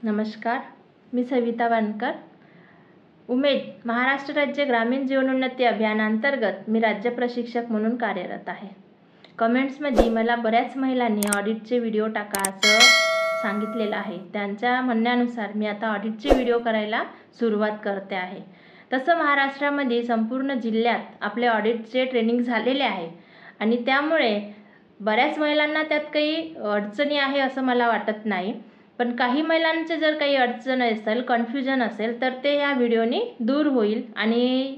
नमस्कार, मी सविता वानकर. उमेद महाराष्ट्र राज्य ग्रामीण जीवनोन्नती अभियानांतर्गत मी राज्य प्रशिक्षक म्हणून कार्यरत आहे. कमेंट्समध्ये मला बऱ्याच महिलांनी ऑडिटचे व्हिडिओ टाका असं सांगितलेलं आहे. त्यांच्या म्हणण्यानुसार मी आता ऑडिटचे व्हिडिओ करायला सुरुवात करते आहे. तसं महाराष्ट्रामध्ये संपूर्ण जिल्ह्यात आपले ऑडिटचे ट्रेनिंग झालेले आहे आणि त्यामुळे बऱ्याच महिलांना त्यात काही अडचणी आहे असं मला वाटत नाही. पण काही महिलांचे जर काही अडचण असेल, कन्फ्युजन असेल तर ते या व्हिडिओनी दूर होईल आणि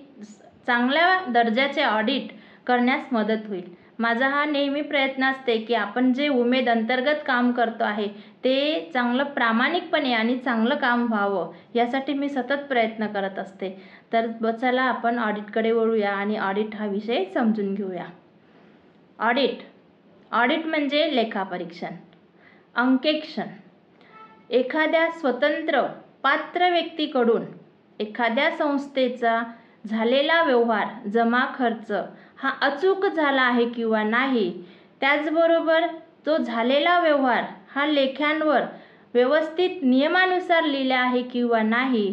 चांगल्या दर्जाचे ऑडिट करण्यास मदत होईल. माझा हा नेहमी प्रयत्न असते की आपण जे उमेद अंतर्गत काम करतो आहे ते चांगलं प्रामाणिकपणे आणि चांगलं काम व्हावं यासाठी मी सतत प्रयत्न करत असते. तर चला आपण ऑडिटकडे वळूया आणि ऑडिट हा विषय समजून घेऊया. ऑडिट म्हणजे लेखापरीक्षण, अंकेक्षण. एखाद्या स्वतंत्र पात्र व्यक्तीकडून एखाद्या संस्थेचा झालेला व्यवहार, जमा खर्च हा अचूक झाला आहे किंवा नाही, त्याचबरोबर तो झालेला व्यवहार हा लेख्यांवर व्यवस्थित नियमानुसार लिहिला आहे किंवा नाही,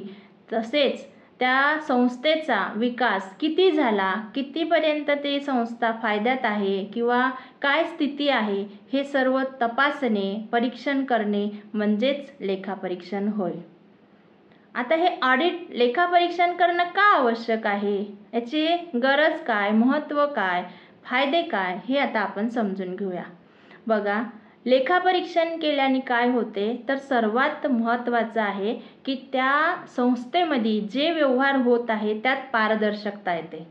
तसेच त्या संस्थेचा विकास किती झाला, कितीपर्यंत ती संस्था फायद्यात आहे किंवा काय स्थिती आहे, हे सर्व तपासणे, परीक्षण करणे म्हणजेच लेखापरीक्षण होय. आता हे ऑडिट लेखापरीक्षण करणं का आवश्यक आहे, याची गरज काय, महत्त्व काय, फायदे काय, हे आता आपण समजून घेऊया. बघा, लेखापरीक्षण केल्याने काय होते तर सर्वात महत्त्वाचं आहे की त्या संस्थेमध्ये जे व्यवहार होत आहे त्यात पारदर्शकता येते.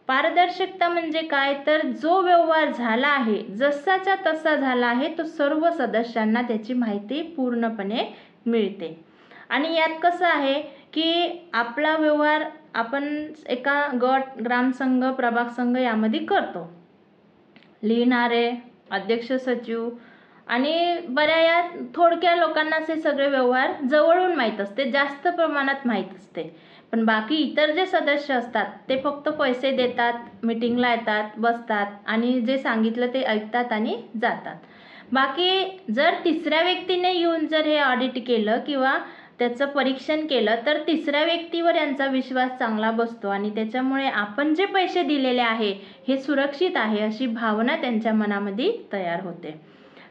पारदर्शकता म्हणजे काय तर जो व्यवहार झाला आहे, जसाच्या तसा झाला आहे, तो सर्व सदस्यांना त्याची माहिती पूर्णपणे मिळते. आणि यात कसं आहे की आपला व्यवहार आपण एका गट, ग्रामसंघ, प्रभाग संघ यामध्ये करतो. लिहिणारे, अध्यक्ष, सचिव आणि बऱ्या थोडक्या लोकांना हे सगळे व्यवहार जवळून माहीत असते, जास्त प्रमाणात माहीत असते. पण बाकी इतर जे सदस्य असतात ते फक्त पैसे देतात, मीटिंगला येतात, बसतात आणि जे सांगितलं ते ऐकतात आणि जातात. बाकी जर तिसऱ्या व्यक्तीने येऊन जर हे ऑडिट केलं किंवा त्याचं परीक्षण केलं तर तिसऱ्या व्यक्तीवर यांचा विश्वास चांगला बसतो आणि त्याच्यामुळे आपण जे पैसे दिलेले आहे हे सुरक्षित आहे अशी भावना त्यांच्या मनामध्ये तयार होते.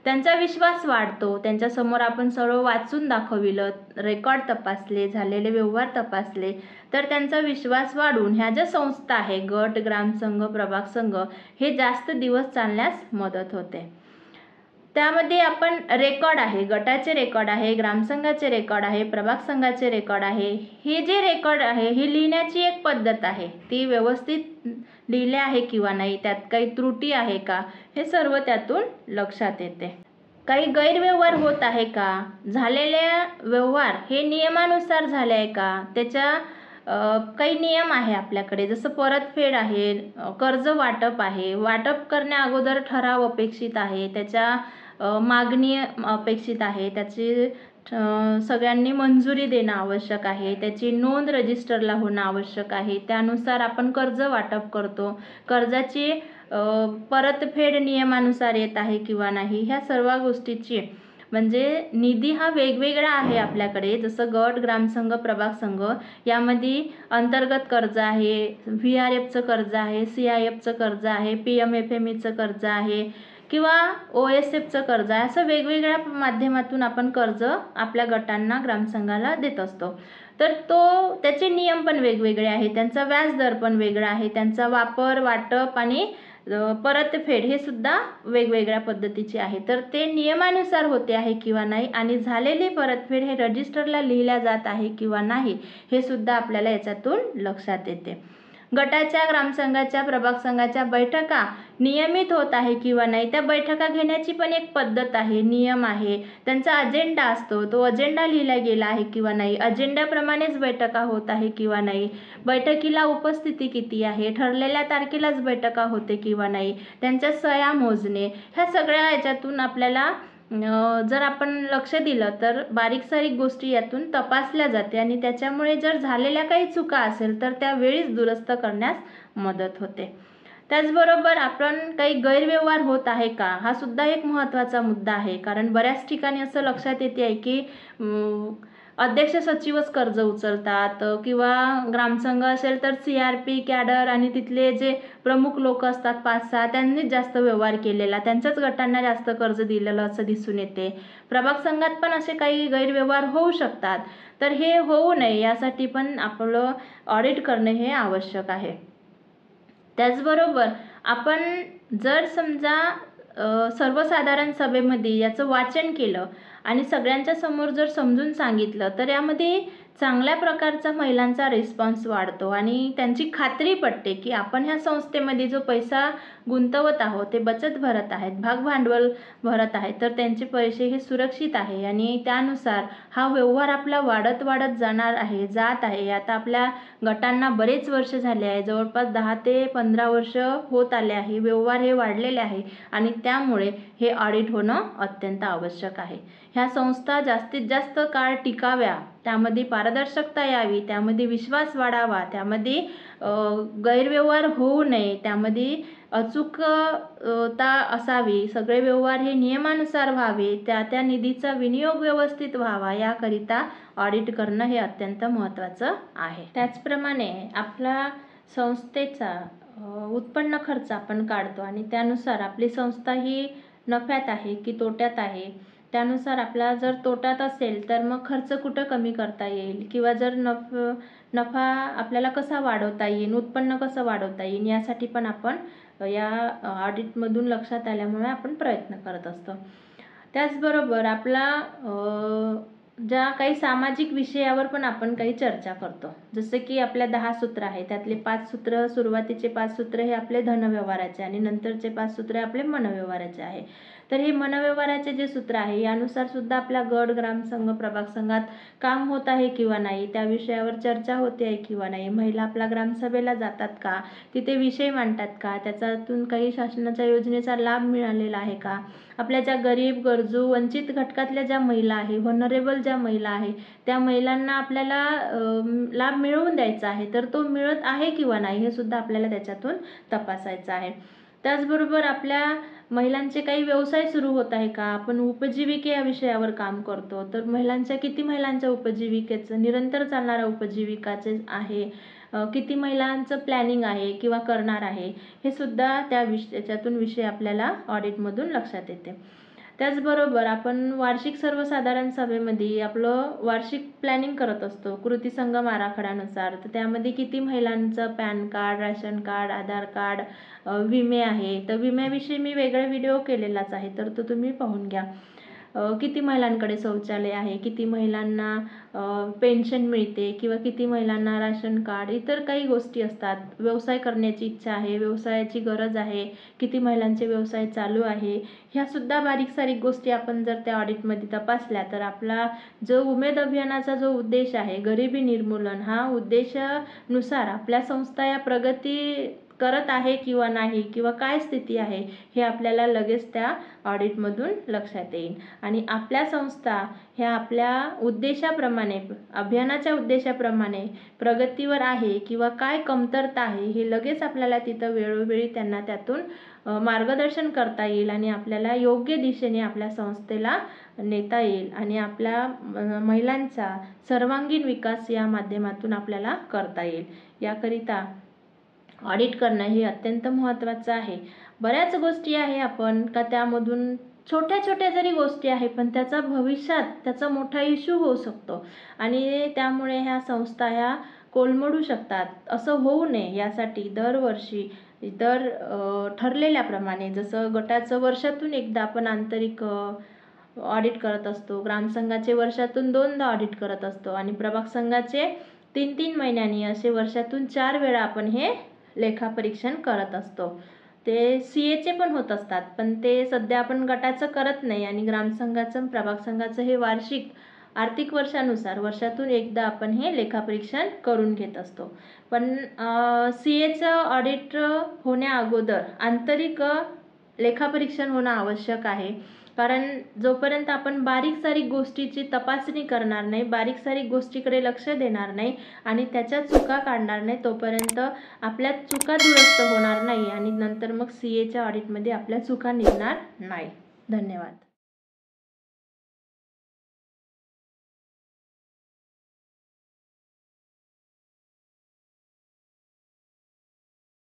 त्यांचा विश्वास वाढतो. त्यांच्यासमोर आपण सर्व वाचून दाखविलं, रेकॉर्ड तपासले, झालेले व्यवहार तपासले तर त्यांचा विश्वास वाढून ह्या ज्या संस्था आहे, गट, ग्रामसंघ, प्रभाग संघ, हे जास्त दिवस चालण्यास मदत होते. त्यामध्ये आपण रेकॉर्ड आहे, गटाचे रेकॉर्ड आहे, ग्रामसंघाचे रेकॉर्ड आहे, प्रभाग संघाचे रेकॉर्ड आहे. हे जे रेकॉर्ड आहे ही लिहिण्याची एक पद्धत आहे. ती व्यवस्थित लिहिले आहे किंवा नाही, त्यात काही त्रुटी आहे का, हे सर्व त्यातून लक्षात येते. काही गैरव्यवहार होत आहे का, झालेले व्यवहार हे नियमानुसार झाले आहे का, त्याच्या काही नियम आहे आपल्याकडे, जसं परतफेड आहे, कर्ज वाटप आहे, वाटप करण्या अगोदर ठराव अपेक्षित आहे, त्याच्या मागणी अपेक्षित आहे, त्याची सगळ्यांनी मंजुरी देणं आवश्यक आहे, त्याची नोंद रजिस्टरला होणं आवश्यक आहे, त्यानुसार आपण कर्ज वाटप करतो, कर्जाची परतफेड नियमानुसार येत आहे किंवा नाही, ह्या सर्व गोष्टीची म्हणजे निधी हा वेगवेगळा आहे आपल्याकडे. जसं गट, ग्रामसंघ, प्रभाग संघ यामध्ये अंतर्गत कर्ज आहे, VRFचं कर्ज आहे, CIFचं कर्ज आहे, PMFMEचं कर्ज आहे किंवा OSFचं कर्ज आहे. असं वेगवेगळ्या माध्यमातून आपण कर्ज आपल्या गटांना, ग्रामसंघाला देत असतो. तर त्याचे नियम पण वेगवेगळे आहे, त्यांचा व्याजदर पण वेगळा आहे, त्यांचा वापर, वाटप आणि परतफेड हे सुद्धा वेगवेगळ्या पद्धतीचे आहे. तर ते नियमानुसार होते आहे किंवा नाही आणि झालेली परतफेड हे रजिस्टरला लिहिल्या जात आहे किंवा नाही, हे सुद्धा आपल्याला याच्यातून लक्षात येते. गटाच्या, ग्रामसंघाच्या, प्रभाग संघाच्या बैठका नियमित होत आहे किंवा नाही, त्या बैठका घेण्याची पण एक पद्धत आहे, नियम आहे, त्यांचा अजेंडा असतो, तो अजेंडा लिहिला गेला आहे किंवा नाही, अजेंड्याप्रमाणेच बैठका होत आहे किंवा नाही, बैठकीला उपस्थिती किती आहे, ठरलेल्या तारखेलाच बैठका होते किंवा नाही, त्यांच्या सह्या मोजणे, ह्या सगळ्या याच्यातून आपल्याला जर आपण लक्ष दिलं तर बारीक सारीक गोष्टी यातून तपासल्या जाते आणि त्याच्यामुळे जर झालेल्या काही चुका असेल तर त्या वेळीच दुरुस्त करण्यास मदत होते. त्याचबरोबर आपण काही गैरव्यवहार होत आहे का, हा सुद्धा एक महत्त्वाचा मुद्दा आहे. कारण बऱ्याच ठिकाणी असं लक्षात येते आहे की अध्यक्ष सचिवच कर्ज उचलतात किंवा ग्रामसंघ असेल तर CRP कॅडर आणि तिथले जे प्रमुख लोक असतात 5-6 त्यांनीच जास्त व्यवहार केलेला, त्यांच्याच गटांना जास्त कर्ज दिलेलं असं दिसून येते. प्रभाग संघात पण असे काही गैरव्यवहार होऊ शकतात. तर हे होऊ नये यासाठी पण आपलं ऑडिट करणे हे आवश्यक आहे. त्याचबरोबर आपण जर समजा सर्वसाधारण सभेमध्ये याचं वाचन केलं आणि सगळ्यांच्या समोर जर समजून सांगितलं तर यामध्ये चांगल्या प्रकारचा महिलांचा रिस्पॉन्स वाढतो आणि त्यांची खात्री पटते की आपण ह्या संस्थेमध्ये जो पैसा गुंतवत आहोत, ते बचत भरत आहेत, भाग भांडवल भरत आहेत, तर त्यांचे पैसे हे सुरक्षित आहे आणि त्यानुसार हा व्यवहार आपला वाढत जाणार आहे, जात आहे. आता आपल्या गटांना बरेच वर्ष झाले आहे, जवळपास 10 ते 15 वर्ष होत आले आहे, व्यवहार हे वाढलेले आहे आणि त्यामुळे हे ऑडिट होणं अत्यंत आवश्यक आहे. ह्या संस्था जास्तीत जास्त काळ टिकाव्या, त्यामध्ये पारदर्शकता यावी, त्यामध्ये विश्वास वाढावा, त्यामध्ये गैरव्यवहार होऊ नये, त्यामध्ये अचूकता असावी, सगळे व्यवहार हे नियमानुसार व्हावे, त्या निधीचा विनियोग व्यवस्थित व्हावा, याकरिता ऑडिट करणं हे अत्यंत महत्त्वाचं आहे. त्याचप्रमाणे आपला संस्थेचा उत्पन्न खर्च आपण काढतो आणि त्यानुसार आपली संस्था ही नफ्यात आहे की तोट्यात आहे, त्यानुसार आपला जर तोट्यात असेल तर मग खर्च कुठं कमी करता येईल किंवा जर नफा आपल्याला कसा वाढवता येईल, उत्पन्न कसं वाढवता येईल, यासाठी पण आपण या ऑडिटमधून लक्षात आल्यामुळे आपण प्रयत्न करत असतो. त्याचबरोबर आपला ज्या काही सामाजिक विषयावर पण आपण काही चर्चा करतो, जसं की आपल्या 10 सूत्र आहे, त्यातले 5 सूत्र, सुरुवातीचे 5 सूत्र हे आपले धनव्यवहाराचे आणि नंतरचे 5 सूत्र आपले मनव्यवहाराचे आहे. तर हे मनव्यवहाराचे जे सूत्र आहे यानुसार सुद्धा आपला गट, ग्रामसंघ, प्रभाग संघात काम होत आहे किंवा नाही, त्या विषयावर चर्चा होते आहे किंवा नाही, महिला आपल्या ग्रामसभेला जातात का, तिथे विषय मांडतात का, त्याच्यातून काही शासनाच्या योजनेचा लाभ मिळालेला आहे का, आपल्या ज्या गरीब, गरजू, वंचित घटकातल्या ज्या महिला आहे, व्हलनरेबल ज्या महिला आहे, त्या महिलांना आपल्याला लाभ मिळवून द्यायचा आहे, तर तो मिळत आहे किंवा नाही हे सुद्धा आपल्याला त्याच्यातून तपासायचं आहे. त्याचबरोबर आपल्या महिलांचे काही व्यवसाय सुरू होत आहे का, आपण उपजीविके या विषयावर काम करतो, तर किती महिलांच्या उपजीविकेचं निरंतर चालणाऱ्या उपजीविकाचे आहे, किती महिलांचं प्लॅनिंग आहे किंवा करणार आहे, हे सुद्धा त्याच्यातून विषय आपल्याला ऑडिटमधून लक्षात येते. त्याचबरोबर आपण वार्षिक सर्वसाधारण सभेमध्ये आपलं वार्षिक प्लॅनिंग करत असतो कृती संगम आराखड्यानुसार, तर त्यामध्ये किती महिलांचं पॅन कार्ड, राशन कार्ड, आधार कार्ड, विमे आहे, तर विम्याविषयी मी वेगळा व्हिडिओ केलेलाच आहे, तर तो तुम्ही पाहून घ्या. किती महिलांकडे शौचालय आहे, किती महिलांना पेन्शन मिळते किंवा किती महिलांना राशन कार्ड, इतर काही गोष्टी असतात, व्यवसाय करण्याची इच्छा आहे, व्यवसायाची गरज आहे, किती महिलांचे व्यवसाय चालू आहे, ह्या सुद्धा बारीक सारीक गोष्टी आपण जर त्या ऑडिटमध्ये तपासल्या तर आपला जो उमेद अभियानाचा जो उद्देश आहे, गरिबी निर्मूलन, हा उद्देशानुसार आपल्या संस्था या प्रगती करत आहे किंवा नाही किंवा काय स्थिती आहे हे आपल्याला लगेच त्या ऑडिटमधून लक्षात येईल आणि आपल्या संस्था ह्या आपल्या उद्देशाप्रमाणे, अभियानाच्या उद्देशाप्रमाणे प्रगतीवर आहे किंवा काय कमतरता आहे हे लगेच आपल्याला तिथं वेळोवेळी त्यांना त्यातून मार्गदर्शन करता येईल आणि आपल्याला योग्य दिशेने आपल्या संस्थेला नेता येईल आणि आपल्या महिलांचा सर्वांगीण विकास या माध्यमातून आपल्याला करता येईल. याकरिता ऑडिट करणं हे अत्यंत महत्त्वाचं आहे. बऱ्याच गोष्टी आहे आपण का त्यामधून छोट्या छोट्या जरी गोष्टी आहे पण त्याचा भविष्यात त्याचा मोठा इश्यू होऊ शकतो आणि त्यामुळे ह्या संस्था ह्या कोलमडू शकतात. असं होऊ नये यासाठी दरवर्षी ठरलेल्याप्रमाणे, जसं गटाचं वर्षातून एकदा आपण आंतरिक ऑडिट करत असतो, ग्रामसंघाचे वर्षातून 2दा ऑडिट करत असतो आणि प्रभाग संघाचे 3-3 महिन्यांनी, असे वर्षातून 4 वेळा आपण हे लेखापरीक्षण करत असतो. ते CAचे पण होत असतात पण ते सध्या आपण गटाचं करत नाही आणि ग्रामसंघाचं, प्रभाग संघाचं हे वार्षिक आर्थिक वर्षानुसार वर्षातून एकदा आपण हे लेखापरीक्षण करून घेत असतो. पण CAचं ऑडिट होण्या अगोदर आंतरिक लेखापरीक्षण होणं आवश्यक आहे कारण जोपर्यंत आपण बारीक सारीक गोष्टीची तपासणी करणार नाही, बारीक सारीक गोष्टीकडे लक्ष देणार नाही आणि त्याच्या चुका काढणार नाही, तोपर्यंत आपल्या चुका दुरुस्त होणार नाही आणि नंतर मग CAच्या ऑडिटमध्ये आपल्या चुका निघणार नाही. धन्यवाद.